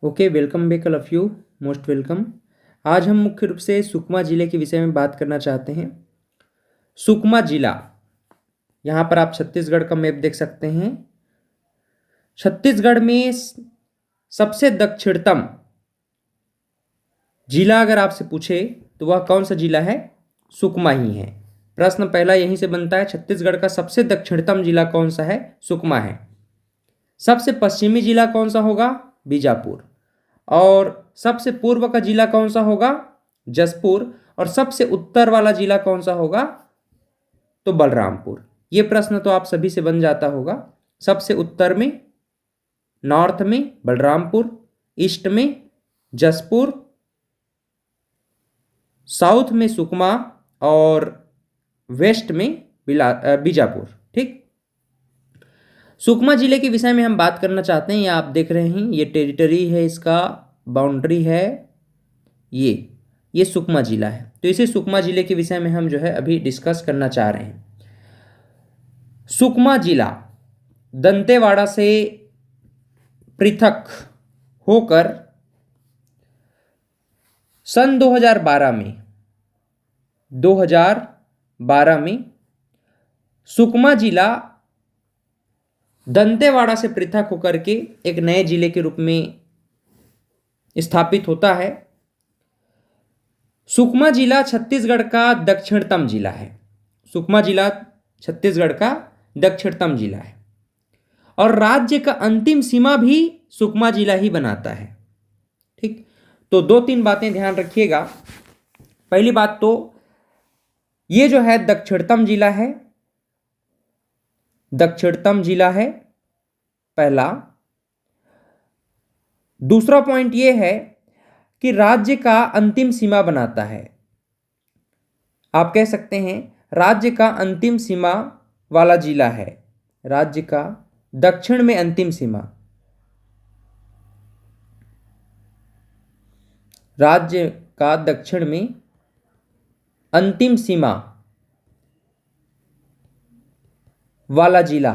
Okay, welcome back all of you. Most welcome. आज हम मुख्य रूप से सुकमा जिले के विषय में बात करना चाहते हैं। सुकमा जिला, यहाँ पर आप छत्तीसगढ़ का मैप देख सकते हैं। छत्तीसगढ़ में सबसे दक्षिणतम जिला अगर आपसे पूछे तो वह कौन सा जिला है? सुकमा ही है। प्रश्न पहला यहीं से बनता है, छत्तीसगढ़ का सबसे दक्षिणतम जिला कौन सा है? सुकमा है। सबसे पश्चिमी जिला कौन सा होगा? बीजापुर। और सबसे पूर्व का जिला कौन सा होगा? जसपुर। और सबसे उत्तर वाला जिला कौन सा होगा? तो बलरामपुर। ये प्रश्न तो आप सभी से बन जाता होगा। सबसे उत्तर में, नॉर्थ में बलरामपुर, ईस्ट में जसपुर, साउथ में सुकमा और वेस्ट में बीजापुर। ठीक। सुकमा जिले के विषय में हम बात करना चाहते हैं। ये आप देख रहे हैं, ये टेरिटरी है, इसका बाउंड्री है, ये सुकमा जिला है। तो इसी सुकमा जिले के विषय में हम जो है अभी डिस्कस करना चाह रहे हैं। सुकमा जिला दंतेवाड़ा से पृथक होकर सन 2012 में सुकमा जिला दंतेवाड़ा से पृथक होकर के एक नए जिले के रूप में स्थापित होता है। सुकमा जिला छत्तीसगढ़ का दक्षिणतम जिला है। सुकमा जिला छत्तीसगढ़ का दक्षिणतम जिला है और राज्य का अंतिम सीमा भी सुकमा जिला ही बनाता है। ठीक। तो दो तीन बातें ध्यान रखिएगा। पहली बात तो ये जो है दक्षिणतम जिला है, दक्षिणतम जिला है पहला। दूसरा पॉइंट ये है कि राज्य का अंतिम सीमा बनाता है। आप कह सकते हैं राज्य का अंतिम सीमा वाला जिला है। राज्य का दक्षिण में अंतिम सीमा, राज्य का दक्षिण में अंतिम सीमा वाला जिला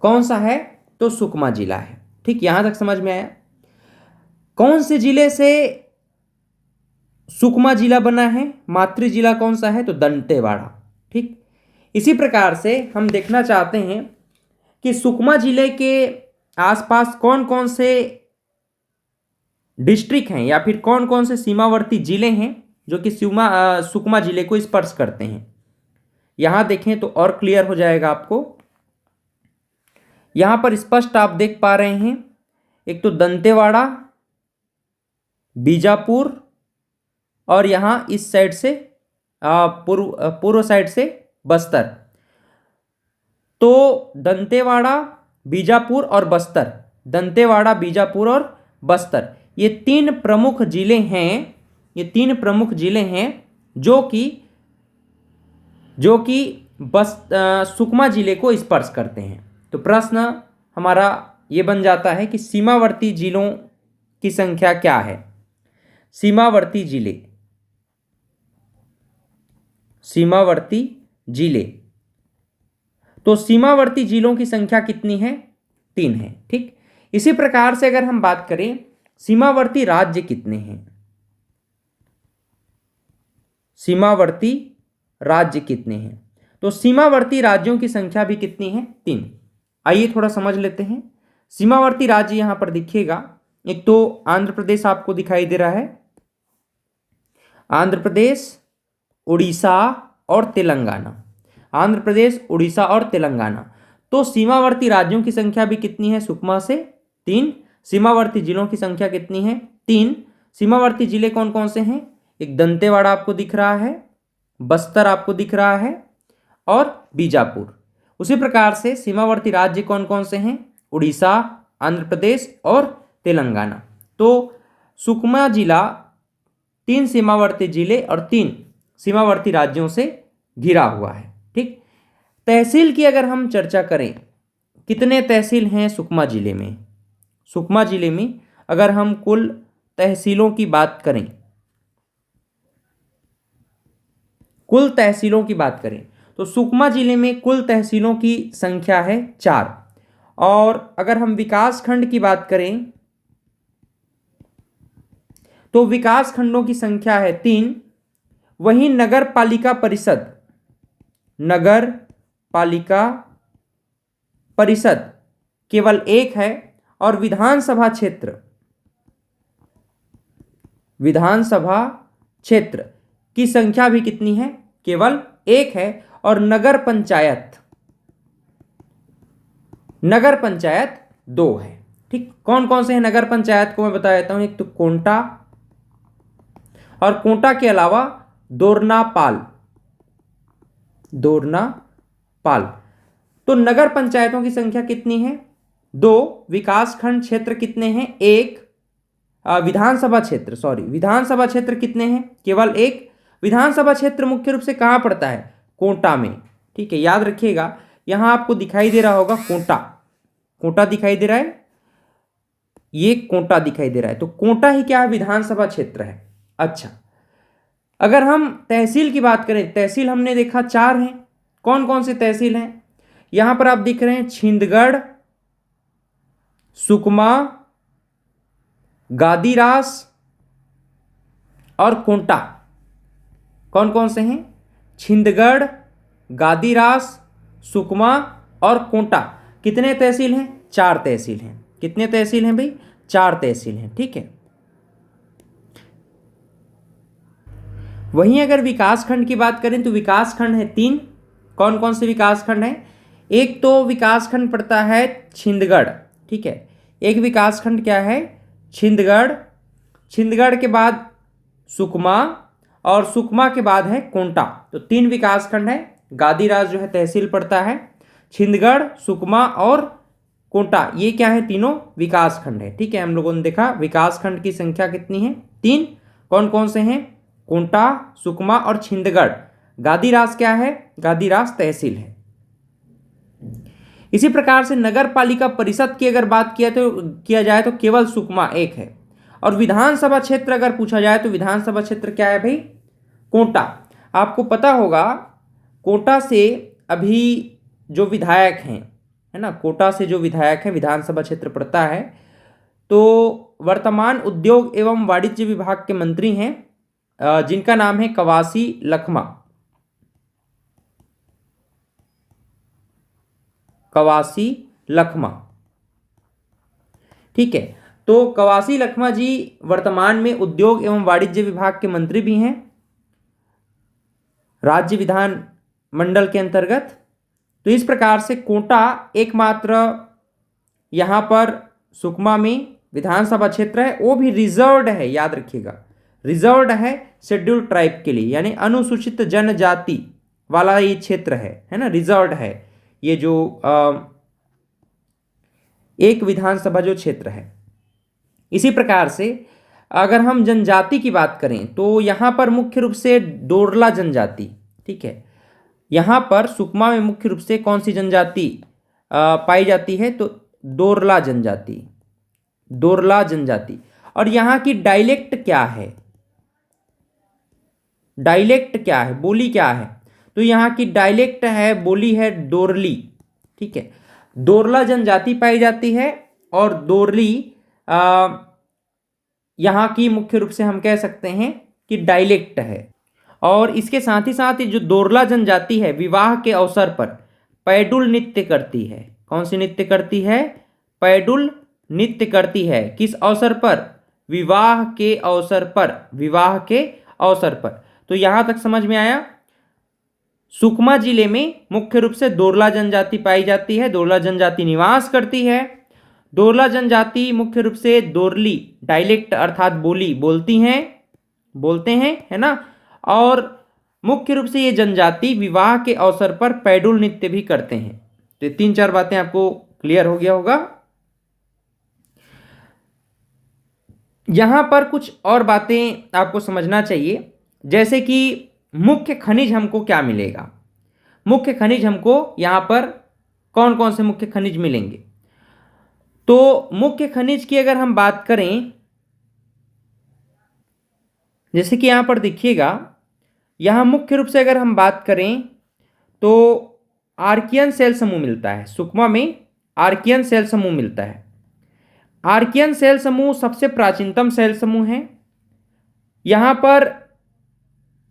कौन सा है? तो सुकमा जिला है। ठीक, यहां तक समझ में आया। कौन से जिले से सुकमा जिला बना है? मातृ जिला कौन सा है? तो दंतेवाड़ा। ठीक। इसी प्रकार से हम देखना चाहते हैं कि सुकमा जिले के आसपास कौन कौन से डिस्ट्रिक्ट हैं या फिर कौन कौन से सीमावर्ती जिले हैं जो कि सुकमा जिले को स्पर्श करते हैं। यहां देखें तो और क्लियर हो जाएगा आपको। यहां पर स्पष्ट आप देख पा रहे हैं, एक तो दंतेवाड़ा, बीजापुर और यहां इस साइड से पूर्व साइड से बस्तर। तो दंतेवाड़ा, बीजापुर और बस्तर, दंतेवाड़ा, बीजापुर और बस्तर, ये तीन प्रमुख जिले हैं। ये तीन प्रमुख जिले हैं जो कि सुकमा जिले को स्पर्श करते हैं। तो प्रश्न हमारा ये बन जाता है कि सीमावर्ती जिलों की संख्या क्या है? सीमावर्ती जिले। तो सीमावर्ती जिलों की संख्या कितनी है? 3 है। ठीक। इसी प्रकार से अगर हम बात करें सीमावर्ती राज्य कितने हैं? सीमावर्ती राज्य कितने हैं? तो सीमावर्ती राज्यों की संख्या भी कितनी है? 3। आइए थोड़ा समझ लेते हैं। सीमावर्ती राज्य यहां पर दिखिएगा। एक तो आंध्र प्रदेश आपको दिखाई दे रहा है, आंध्र प्रदेश, उड़ीसा और तेलंगाना। आंध्र प्रदेश, उड़ीसा और तेलंगाना। तो सीमावर्ती राज्यों की संख्या भी कितनी है? सुकमा से 3। सीमावर्ती जिलों की संख्या कितनी है? 3। सीमावर्ती जिले कौन कौन से हैं? एक दंतेवाड़ा आपको दिख रहा है, बस्तर आपको दिख रहा है और बीजापुर। उसी प्रकार से सीमावर्ती राज्य कौन कौन से हैं? उड़ीसा, आंध्र प्रदेश और तेलंगाना। तो सुकमा जिला 3 सीमावर्ती जिले और 3 सीमावर्ती राज्यों से घिरा हुआ है। ठीक। तहसील की अगर हम चर्चा करें, कितने तहसील हैं सुकमा जिले में? सुकमा जिले में अगर हम कुल तहसीलों की बात करें, तो सुकमा जिले में कुल तहसीलों की संख्या है 4 और अगर हम विकास खंड की बात करें तो विकास खंडों की संख्या है 3। वहीं नगर पालिका परिषद, नगर पालिका परिषद केवल 1 है। और विधानसभा क्षेत्र, विधानसभा क्षेत्र की संख्या भी कितनी है? केवल 1 है। और नगर पंचायत, नगर पंचायत 2 है। ठीक, कौन कौन से हैं नगर पंचायत को मैं बता देता हूं। एक तो कोंटा, और कोंटा के अलावा दोरनापाल, दोरनापाल। तो नगर पंचायतों की संख्या कितनी है? 2। विकास खंड क्षेत्र कितने हैं? 1। विधानसभा क्षेत्र, सॉरी, विधानसभा क्षेत्र कितने हैं? केवल 1। विधानसभा क्षेत्र मुख्य रूप से कहां पड़ता है? कोंटा में। ठीक है, याद रखिएगा। यहां आपको दिखाई दे रहा होगा कोंटा, कोंटा दिखाई दे रहा है, ये कोंटा दिखाई दे रहा है। तो कोंटा ही क्या है? विधानसभा क्षेत्र है। अच्छा, अगर हम तहसील की बात करें, तहसील हमने देखा 4 हैं। कौन कौन से तहसील हैं? यहां पर आप दिख रहे हैं छिंदगढ़, सुकमा, गादीरास और कोंटा। कौन कौन से हैं? छिंदगढ़, गादीरास, सुकमा और कोंटा। कितने तहसील हैं? 4 तहसील हैं। कितने तहसील हैं भाई? 4 तहसील हैं। ठीक है। वहीं अगर विकास खंड की बात करें तो विकास खंड है 3। कौन कौन से विकास खंड हैं? एक तो विकास खंड पड़ता है छिंदगढ़। ठीक है, एक विकास खंड क्या है? छिंदगढ़। छिंदगढ़ के बाद सुकमा, और सुकमा के बाद है कोंटा। तो 3 विकास खंड है। गादीरास जो है तहसील पड़ता है, छिंदगढ़, सुकमा और कोंटा, ये क्या है? तीनों विकास खंड है। ठीक है, हम लोगों ने देखा विकास खंड की संख्या कितनी है? 3। कौन कौन से हैं? कोंटा, सुकमा और छिंदगढ़। गादीरास क्या है? गादीरास तहसील है। इसी प्रकार से नगर पालिका परिषद की अगर बात किया जाए तो केवल सुकमा 1 है। और विधानसभा क्षेत्र अगर पूछा जाए तो विधानसभा क्षेत्र क्या है भाई? कोंटा। आपको पता होगा कोंटा से अभी जो विधायक हैं, है ना, कोटा से जो विधायक हैं विधानसभा क्षेत्र पड़ता है। तो वर्तमान उद्योग एवं वाणिज्य विभाग के मंत्री हैं जिनका नाम है कवासी लखमा, कवासी लखमा। ठीक है, तो कवासी लखमा जी वर्तमान में उद्योग एवं वाणिज्य विभाग के मंत्री भी हैं राज्य विधान मंडल के अंतर्गत। तो इस प्रकार से कोंटा एकमात्र यहां पर सुकमा में विधानसभा क्षेत्र है, वो भी रिजर्व्ड है, याद रखिएगा, रिजर्व्ड है शेड्यूल्ड ट्राइब के लिए, यानी अनुसूचित जनजाति वाला ये क्षेत्र है ना, रिजर्व्ड है ये जो एक विधानसभा जो क्षेत्र है। इसी प्रकार से अगर हम जनजाति की बात करें तो यहां पर मुख्य रूप से डोरला जनजाति, ठीक है, यहां पर सुकमा में मुख्य रूप से कौन सी जनजाति पाई जाती है? तो डोरला जनजाति, डोरला जनजाति। और यहां की डायलेक्ट क्या है? डायलेक्ट क्या है? बोली क्या है? तो यहां की डायलेक्ट है, बोली है डोरली। ठीक है, डोरला जनजाति पाई जाती है और डोरली यहां की मुख्य रूप से हम कह सकते हैं कि डायलेक्ट है। और इसके साथ ही जो डोरला जनजाति है विवाह के अवसर पर पैडुल नृत्य करती है। कौन सी नृत्य करती है? पैडुल नृत्य करती है। किस अवसर पर? विवाह के अवसर पर, विवाह के अवसर पर। तो यहां तक समझ में आया। सुकमा जिले में मुख्य रूप से डोरला जनजाति पाई जाती है, डोरला जनजाति निवास करती है। डोरला जनजाति मुख्य रूप से डोरली डायलेक्ट अर्थात बोली बोलते हैं, है ना। और मुख्य रूप से ये जनजाति विवाह के अवसर पर पैडुल नृत्य भी करते हैं। तो 3-4 बातें आपको क्लियर हो गया होगा। यहां पर कुछ और बातें आपको समझना चाहिए, जैसे कि मुख्य खनिज हमको क्या मिलेगा। मुख्य खनिज हमको यहां पर कौन कौन से मुख्य खनिज मिलेंगे? तो मुख्य खनिज की अगर हम बात करें, जैसे कि यहां पर देखिएगा, यहां मुख्य रूप से अगर हम बात करें तो आर्कियन सेल समूह मिलता है सुकमा में। आर्कियन सेल समूह मिलता है। आर्कियन सेल समूह सबसे प्राचीनतम सेल समूह है। यहां पर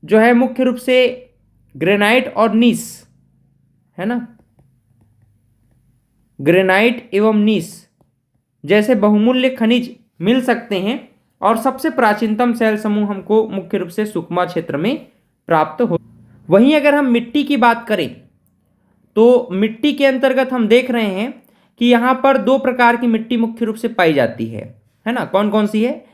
जो है मुख्य रूप से ग्रेनाइट और नीस, है ना, ग्रेनाइट एवं नीस जैसे बहुमूल्य खनिज मिल सकते हैं, और सबसे प्राचीनतम सेल समूह हमको मुख्य रूप से सुकमा क्षेत्र में प्राप्त हो। वहीं अगर हम मिट्टी की बात करें तो मिट्टी के अंतर्गत हम देख रहे हैं कि यहाँ पर दो प्रकार की मिट्टी मुख्य रूप से पाई जाती है ना। कौन कौन सी है,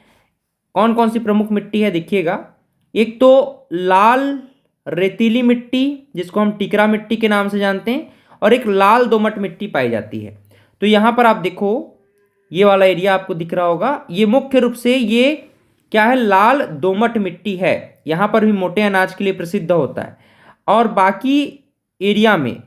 कौन कौन सी प्रमुख मिट्टी है, देखिएगा। एक तो लाल रेतीली मिट्टी जिसको हम टिकरा मिट्टी के नाम से जानते हैं, और एक लाल दोमट मिट्टी पाई जाती है। तो यहाँ पर आप देखो, ये वाला एरिया आपको दिख रहा होगा, ये मुख्य रूप से ये क्या है, लाल दोमट मिट्टी है। यहाँ पर भी मोटे अनाज के लिए प्रसिद्ध होता है। और बाकी एरिया में,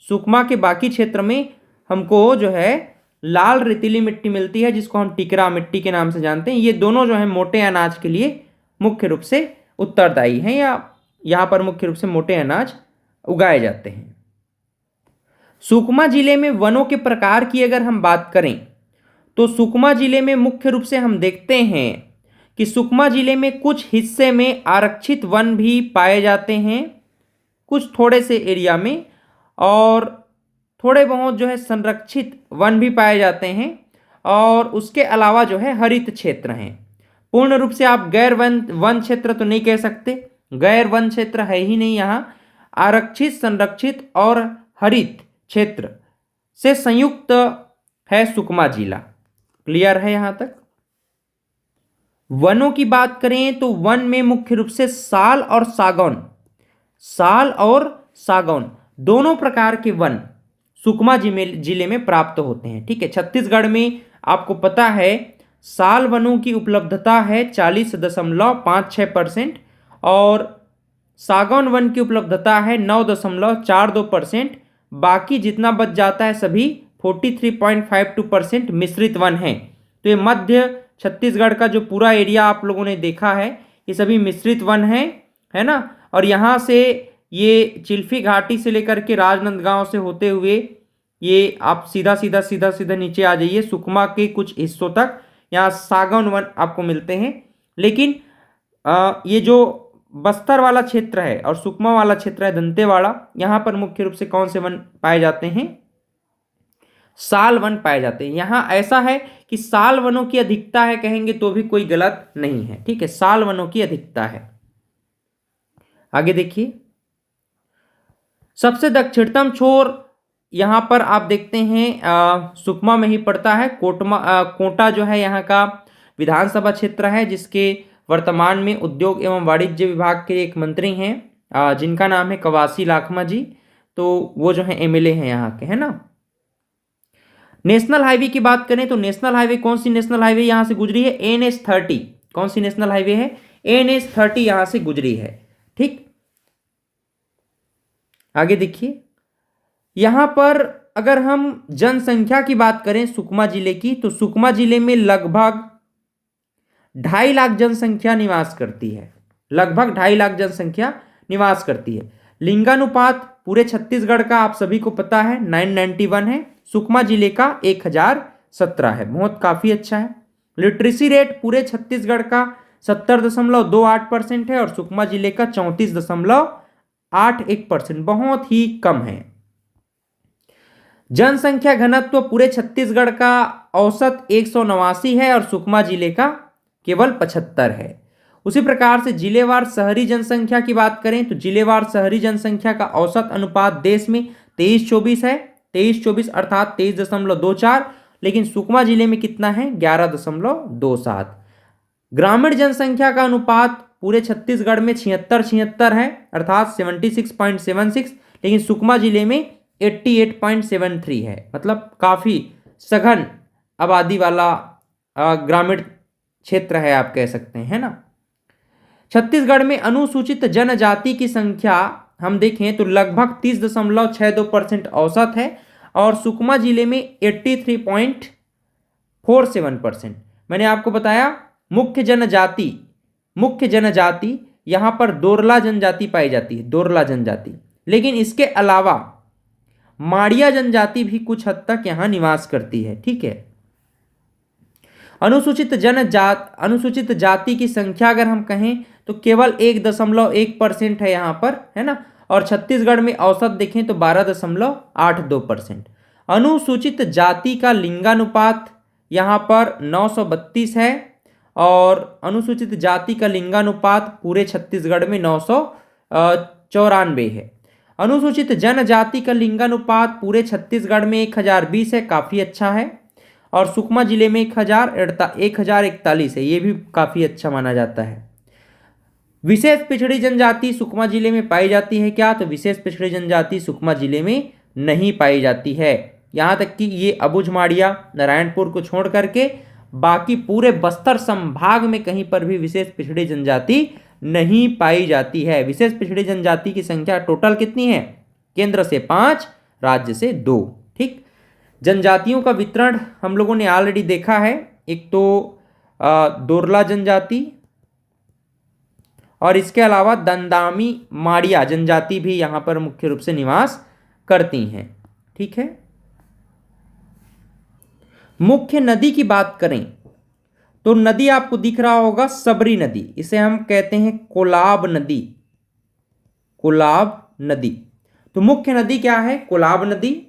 सुकमा के बाकी क्षेत्र में हमको जो है लाल रेतीली मिट्टी मिलती है जिसको हम टिकरा मिट्टी के नाम से जानते हैं। ये दोनों जो है मोटे अनाज के लिए मुख्य रूप से उत्तरदायी हैं, या यहाँ पर मुख्य रूप से मोटे अनाज उगाए जाते हैं। सुकमा जिले में वनों के प्रकार की अगर हम बात करें तो सुकमा जिले में मुख्य रूप से हम देखते हैं कि सुकमा जिले में कुछ हिस्से में आरक्षित वन भी पाए जाते हैं, कुछ थोड़े से एरिया में, और थोड़े बहुत जो है संरक्षित वन भी पाए जाते हैं, और उसके अलावा जो है हरित क्षेत्र हैं। पूर्ण रूप से आप गैर वन क्षेत्र तो नहीं कह सकते, गैर वन क्षेत्र है ही नहीं। यहाँ आरक्षित, संरक्षित और हरित क्षेत्र से संयुक्त है सुकमा जिला। क्लियर है यहां तक। वनों की बात करें तो वन में मुख्य रूप से साल और सागौन, साल और सागौन दोनों प्रकार के वन सुकमा जिले में प्राप्त होते हैं। ठीक है, छत्तीसगढ़ में आपको पता है साल वनों की उपलब्धता है 40.56%, और सागौन वन की उपलब्धता है 9.42%। बाकी जितना बच जाता है सभी 43.52% मिश्रित वन हैं। तो ये मध्य छत्तीसगढ़ का जो पूरा एरिया आप लोगों ने देखा है ये सभी मिश्रित वन है ना। और यहाँ से ये चिल्फी घाटी से लेकर के राजनांदगांव से होते हुए ये आप सीधा सीधा सीधा सीधा नीचे आ जाइए सुकमा के कुछ हिस्सों तक, यहाँ सागौन वन आपको मिलते हैं। लेकिन ये जो बस्तर वाला क्षेत्र है और सुकमा वाला क्षेत्र है दंतेवाड़ा, यहाँ पर मुख्य रूप से कौन से वन पाए जाते हैं, साल वन पाए जाते हैं। यहाँ ऐसा है कि साल वनों की अधिकता है कहेंगे तो भी कोई गलत नहीं है। ठीक है, साल वनों की अधिकता है। आगे देखिए, सबसे दक्षिणतम छोर यहाँ पर आप देखते हैं सुकमा में ही पड़ता है। कोटा जो है यहाँ का विधानसभा क्षेत्र है, जिसके वर्तमान में उद्योग एवं वाणिज्य विभाग के एक मंत्री हैं जिनका नाम है कवासी लाखमा जी। तो वो जो है एमएलए हैं यहाँ के, है ना। नेशनल हाईवे की बात करें तो नेशनल हाईवे, कौन सी नेशनल हाईवे यहाँ से गुजरी है, NH30। कौन सी नेशनल हाईवे है, NH30 यहाँ से गुजरी है। ठीक, आगे देखिए, यहाँ पर अगर हम जनसंख्या की बात करें सुकमा जिले की, तो सुकमा जिले में लगभग 2.5 लाख जनसंख्या निवास करती है, लगभग 2.5 लाख जनसंख्या निवास करती है। लिंगानुपात पूरे छत्तीसगढ़ का आप सभी को पता है 991 है, सुकमा जिले का 1017 है, बहुत काफी अच्छा है। लिटरेसी रेट पूरे छत्तीसगढ़ का 70.28% है, और सुकमा जिले का 34.81%, बहुत ही कम है। जनसंख्या घनत्व पूरे छत्तीसगढ़ का औसत 189 है, और सुकमा जिले का केवल 75 है। उसी प्रकार से जिलेवार शहरी जनसंख्या की बात करें तो जिलेवार शहरी जनसंख्या का औसत अनुपात देश में 23-24 है, 23-24 अर्थात 23.24, लेकिन सुकमा जिले में कितना है, 11.27। ग्रामीण जनसंख्या का अनुपात पूरे छत्तीसगढ़ में 76-76 है, अर्थात 76.76, लेकिन सुकमा जिले में 88.73 है। मतलब काफी सघन आबादी वाला ग्रामीण क्षेत्र है, आप कह सकते हैं, है ना। छत्तीसगढ़ में अनुसूचित जनजाति की संख्या हम देखें तो लगभग 30.62% औसत है, और सुकमा जिले में 83.47%। मैंने आपको बताया मुख्य जनजाति यहाँ पर दोरला जनजाति पाई जाती है, दोरला जनजाति। लेकिन इसके अलावा माड़िया जनजाति भी कुछ हद तक यहाँ निवास करती है। ठीक है। अनुसूचित जाति की संख्या अगर हम कहें तो केवल 1.1% है यहाँ पर, है ना। और छत्तीसगढ़ में औसत देखें तो 12.82%। अनुसूचित जाति का लिंगानुपात यहाँ पर 932 है और अनुसूचित जाति का लिंगानुपात पूरे छत्तीसगढ़ में 994 है। अनुसूचित जनजाति का लिंगानुपात पूरे छत्तीसगढ़ में 1020 है, काफ़ी अच्छा है। और सुकमा जिले में 1041 है, ये भी काफ़ी अच्छा माना जाता है। विशेष पिछड़ी जनजाति सुकमा जिले में पाई जाती है क्या? तो विशेष पिछड़ी जनजाति सुकमा जिले में नहीं पाई जाती है। यहाँ तक कि ये अबुझमाड़िया, नारायणपुर को छोड़ करके बाकी पूरे बस्तर संभाग में कहीं पर भी विशेष पिछड़ी जनजाति नहीं पाई जाती है। विशेष पिछड़ी जनजाति की संख्या टोटल कितनी है? केंद्र से 5, राज्य से 2। ठीक। जनजातियों का वितरण हम लोगों ने ऑलरेडी देखा है। एक तो दोरला जनजाति और इसके अलावा दंदामी माड़िया जनजाति भी यहाँ पर मुख्य रूप से निवास करती हैं। ठीक है। मुख्य नदी की बात करें तो नदी आपको दिख रहा होगा सबरी नदी, इसे हम कहते हैं कोलाब नदी। कोलाब नदी। तो मुख्य नदी क्या है? कोलाब नदी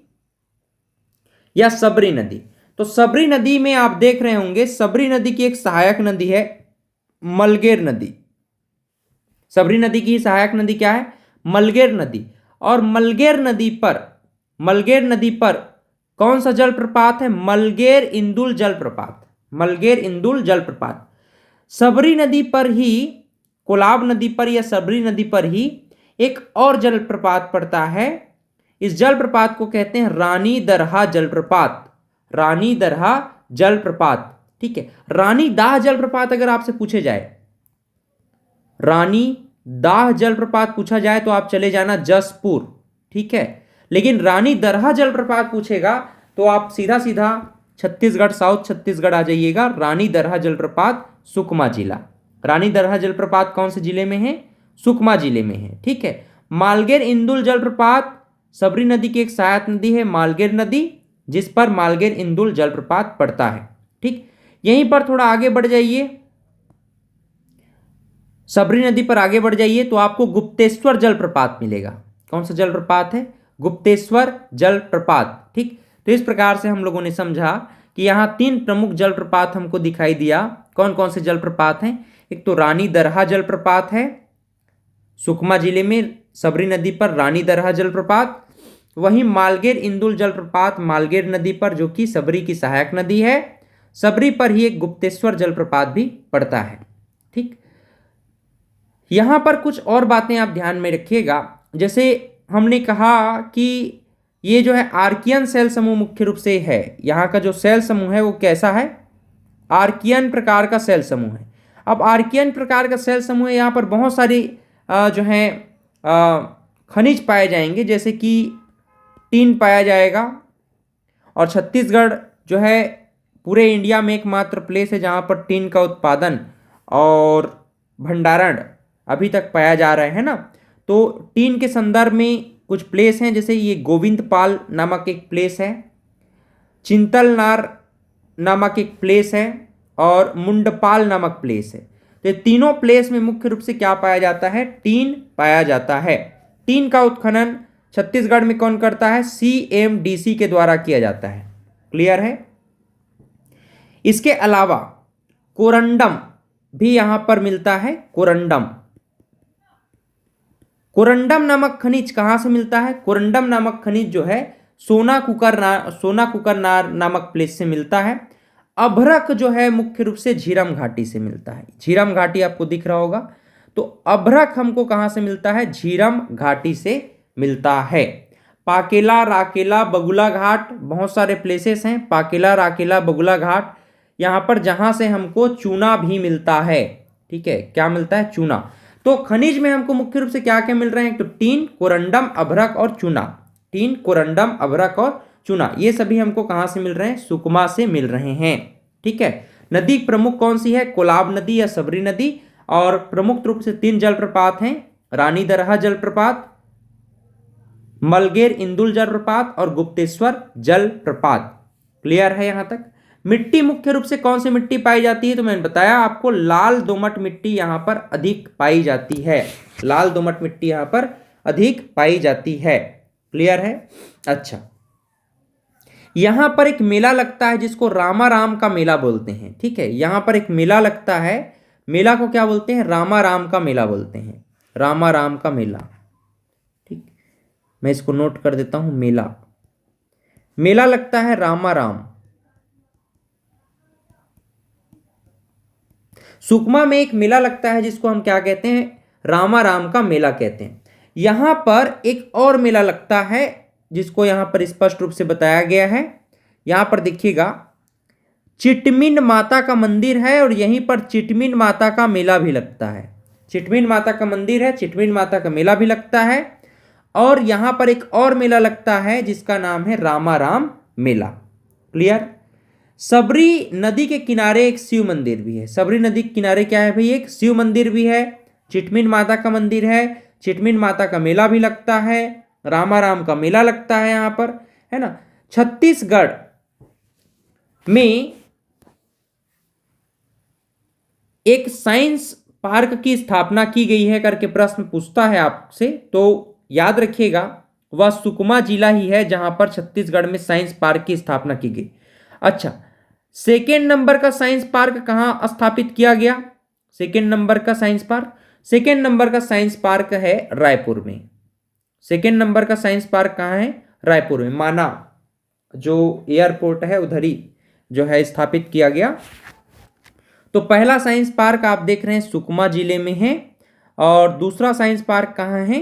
या सबरी नदी। तो सबरी नदी में आप देख रहे होंगे सबरी नदी की एक सहायक नदी है मलगेर नदी। सबरी नदी की सहायक नदी क्या है? मलगेर नदी। और मलगेर नदी पर कौन सा जलप्रपात है? मलगेर इंदुल जलप्रपात। मलगेर इंदुल जलप्रपात। सबरी नदी पर ही, कोलाब नदी पर या सबरी नदी पर ही एक और जलप्रपात पड़ता है। इस जलप्रपात को कहते हैं रानी दरहा जलप्रपात। रानी दरहा जलप्रपात। ठीक है। रानी दाह जलप्रपात अगर आपसे पूछे जाए, रानी दाह जलप्रपात पूछा जाए तो आप चले जाना जसपुर। ठीक है। लेकिन रानी दरहा जलप्रपात पूछेगा तो आप सीधा सीधा छत्तीसगढ़, साउथ छत्तीसगढ़ आ जाइएगा। रानी दरहा जलप्रपात सुकमा जिला। रानी दरहा जलप्रपात कौन से जिले में है? सुकमा जिले में है। ठीक है। मालगेर इंदुल जलप्रपात सबरी नदी की एक सहायक नदी है मालगेर नदी, जिस पर मालगेर इंदुल जलप्रपात पड़ता है। ठीक। यहीं पर थोड़ा आगे बढ़ जाइए, सबरी नदी पर आगे बढ़ जाइए तो आपको गुप्तेश्वर जलप्रपात मिलेगा। कौन सा जलप्रपात है? गुप्तेश्वर जलप्रपात। ठीक। तो इस प्रकार से हम लोगों ने समझा कि यहाँ 3 प्रमुख जलप्रपात हमको दिखाई दिया। कौन कौन से जलप्रपात हैं? एक तो रानी दरहा जलप्रपात है सुकमा जिले में, सबरी नदी पर रानी दरहा जलप्रपात। वहीं मालगेर इंदुल जलप्रपात मालगेर नदी पर, जो कि सबरी की सहायक नदी है। सबरी पर ही एक गुप्तेश्वर जलप्रपात भी पड़ता है। ठीक। यहाँ पर कुछ और बातें आप ध्यान में रखिएगा। जैसे हमने कहा कि ये जो है आर्कियन सेल समूह मुख्य रूप से है। यहाँ का जो सेल समूह है वो कैसा है? आर्कियन प्रकार का सेल समूह है। अब आर्कियन प्रकार का सेल समूह है, यहाँ पर बहुत सारी जो है खनिज पाए जाएंगे, जैसे कि टीन पाया जाएगा। और छत्तीसगढ़ जो है पूरे इंडिया में एकमात्र प्लेस है जहाँ पर टीन का उत्पादन और भंडारण अभी तक पाया जा रहा है ना। तो टीन के संदर्भ में कुछ प्लेस हैं, जैसे ये गोविंदपाल नामक एक प्लेस है, चिंतलनार नामक एक प्लेस है और मुंडपाल नामक प्लेस है। तो ये तीनों प्लेस में मुख्य रूप से क्या पाया जाता है? टीन पाया जाता है। टीन का उत्खनन छत्तीसगढ़ में कौन करता है? CMDC के द्वारा किया जाता है। क्लियर है? इसके अलावा कोरंडम भी यहां पर मिलता है। कोरंडम नामक खनिज कहां से मिलता है? कोरंडम नामक खनिज जो है सोना कुकरनार नामक प्लेस से मिलता है। अभ्रक जो है मुख्य रूप से झीरम घाटी से मिलता है। झीरम घाटी आपको दिख रहा होगा। तो अभ्रक हमको कहां से मिलता है? झीरम घाटी से मिलता है। पाकेला, राकेला, बगुला घाट, बहुत सारे प्लेसेस हैं। पाकेला, राकेला, बगुला घाट, यहाँ पर जहां से हमको चूना भी मिलता है। ठीक है। क्या मिलता है? चूना। तो खनिज में हमको मुख्य रूप से क्या क्या मिल रहे हैं? तो टीन, कोरंडम, अभ्रक और चूना। टीन, कोरंडम, अभ्रक और चूना, ये सभी हमको कहां से मिल रहे हैं? सुकमा से मिल रहे हैं। ठीक है। नदी प्रमुख कौन सी है? कोलाब नदी या सबरी नदी। और प्रमुख रूप से 3 जलप्रपात हैं। रानी दरहा जलप्रपात, मलगेर इंदुल जलप्रपात और गुप्तेश्वर जलप्रपात। क्लियर है यहां तक। मिट्टी मुख्य रूप से कौन सी मिट्टी पाई जाती है, तो मैंने बताया आपको लाल दोमट मिट्टी यहां पर अधिक पाई जाती है। लाल दोमट मिट्टी यहां पर अधिक पाई जाती है। क्लियर है। अच्छा, यहां पर एक मेला लगता है जिसको रामाराम का मेला बोलते हैं। ठीक है, यहां पर एक मेला लगता है, मेला को क्या बोलते हैं, रामाराम का मेला बोलते हैं, रामाराम का मेला। ठीक, मैं इसको नोट कर देता हूं, मेला, मेला लगता है रामाराम। सुकमा में एक मेला लगता है जिसको हम क्या कहते हैं, रामाराम का मेला कहते हैं। यहां पर एक और मेला लगता है जिसको यहां पर स्पष्ट रूप से बताया गया है। यहां पर देखिएगा, चिटमिन माता का मंदिर है और यहीं पर चिटमिन माता का मेला भी लगता है। चिटमिन माता का मंदिर है, चिटमिन माता का मेला भी लगता है। और यहां पर एक और मेला लगता है जिसका नाम है रामाराम मेला। क्लियर। सबरी नदी के किनारे एक शिव मंदिर भी है। सबरी नदी के किनारे क्या है भाई, एक शिव मंदिर भी है, चिटमिन माता का मंदिर है, चिटमिन माता का मेला भी लगता है, रामाराम का मेला लगता है यहां पर, है ना। छत्तीसगढ़ में एक साइंस पार्क की स्थापना की गई है करके प्रश्न पूछता है आपसे, तो याद रखिएगा वह सुकमा जिला ही है जहां पर छत्तीसगढ़ में साइंस पार्क की स्थापना की गई। अच्छा, सेकेंड नंबर का साइंस पार्क कहां स्थापित किया गया, सेकेंड नंबर का साइंस पार्क, सेकेंड नंबर का साइंस पार्क है रायपुर में। सेकेंड नंबर का साइंस पार्क कहां है, रायपुर में, माना जो एयरपोर्ट है उधर ही जो है स्थापित किया गया। तो पहला साइंस पार्क आप देख रहे हैं सुकमा जिले में है, और दूसरा साइंस पार्क कहां है,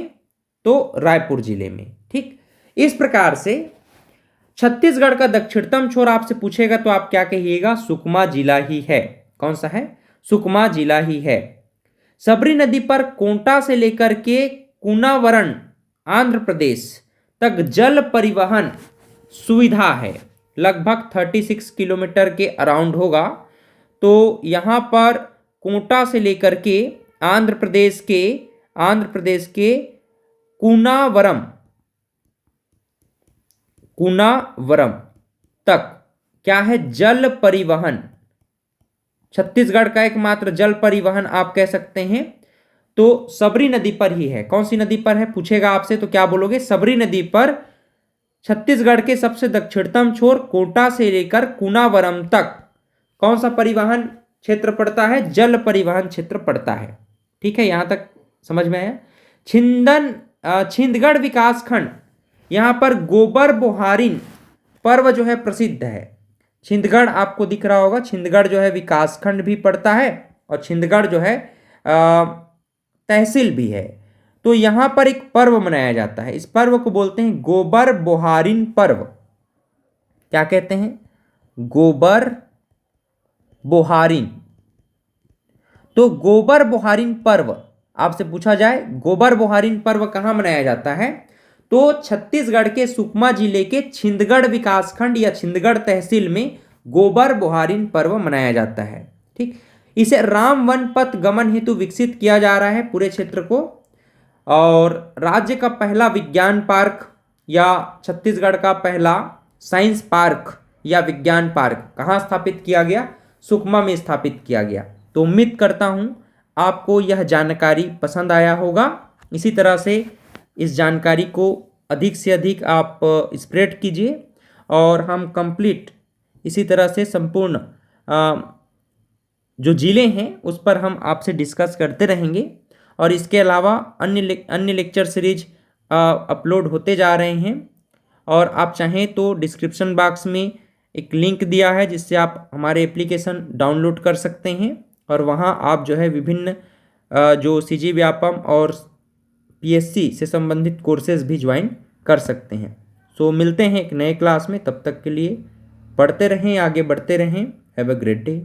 तो रायपुर जिले में। ठीक, इस प्रकार से छत्तीसगढ़ का दक्षिणतम छोर आपसे पूछेगा तो आप क्या कहिएगा, सुकमा जिला ही है। कौन सा है, सुकमा जिला ही है। सबरी नदी पर कोंटा से लेकर के कुनावरन आंध्र प्रदेश तक जल परिवहन सुविधा है, लगभग 36 किलोमीटर के अराउंड होगा। तो यहां पर कोंटा से लेकर के आंध्र प्रदेश के कुनावरम तक क्या है, जल परिवहन। छत्तीसगढ़ का एकमात्र जल परिवहन आप कह सकते हैं तो सबरी नदी पर ही है। कौन सी नदी पर है पूछेगा आपसे तो क्या बोलोगे, सबरी नदी पर छत्तीसगढ़ के सबसे दक्षिणतम छोर कोटा से लेकर कुनावरम तक कौन सा परिवहन क्षेत्र पड़ता है, जल परिवहन क्षेत्र पड़ता है। ठीक है, यहां तक समझ में आया। छिंदगढ़ विकास खंड, यहां पर गोबर बोहारिन पर्व जो है प्रसिद्ध है। छिंदगढ़ आपको दिख रहा होगा, छिंदगढ़ जो है विकास खंड भी पड़ता है और छिंदगढ़ जो है तहसील भी है। तो यहां पर एक पर्व मनाया जाता है, इस पर्व को बोलते हैं गोबर बोहारिन पर्व। क्या कहते हैं, गोबर बोहारिन। तो गोबर बोहारिन पर्व आपसे पूछा जाए, गोबर बोहारिन पर्व कहां मनाया जाता है, तो छत्तीसगढ़ के सुकमा जिले के छिंदगढ़ विकासखंड या छिंदगढ़ तहसील में गोबर बोहारिन पर्व मनाया जाता है। ठीक, इसे राम वन पथ गमन हेतु विकसित किया जा रहा है पूरे क्षेत्र को। और राज्य का पहला विज्ञान पार्क या छत्तीसगढ़ का पहला साइंस पार्क या विज्ञान पार्क कहाँ स्थापित किया गया, सुकमा में स्थापित किया गया। तो उम्मीद करता हूँ आपको यह जानकारी पसंद आया होगा। इसी तरह से इस जानकारी को अधिक से अधिक आप स्प्रेड कीजिए और हम कंप्लीट इसी तरह से संपूर्ण जो जिले हैं उस पर हम आपसे डिस्कस करते रहेंगे। और इसके अलावा अन्य लेक्चर सीरीज अपलोड होते जा रहे हैं। और आप चाहें तो डिस्क्रिप्शन बॉक्स में एक लिंक दिया है जिससे आप हमारे एप्लीकेशन डाउनलोड कर सकते हैं और वहां आप जो है विभिन्न जो सीजी व्यापम और पीएससी से संबंधित कोर्सेज भी ज्वाइन कर सकते हैं। सो मिलते हैं एक नए क्लास में, तब तक के लिए पढ़ते रहें, आगे बढ़ते रहें। Have a great day.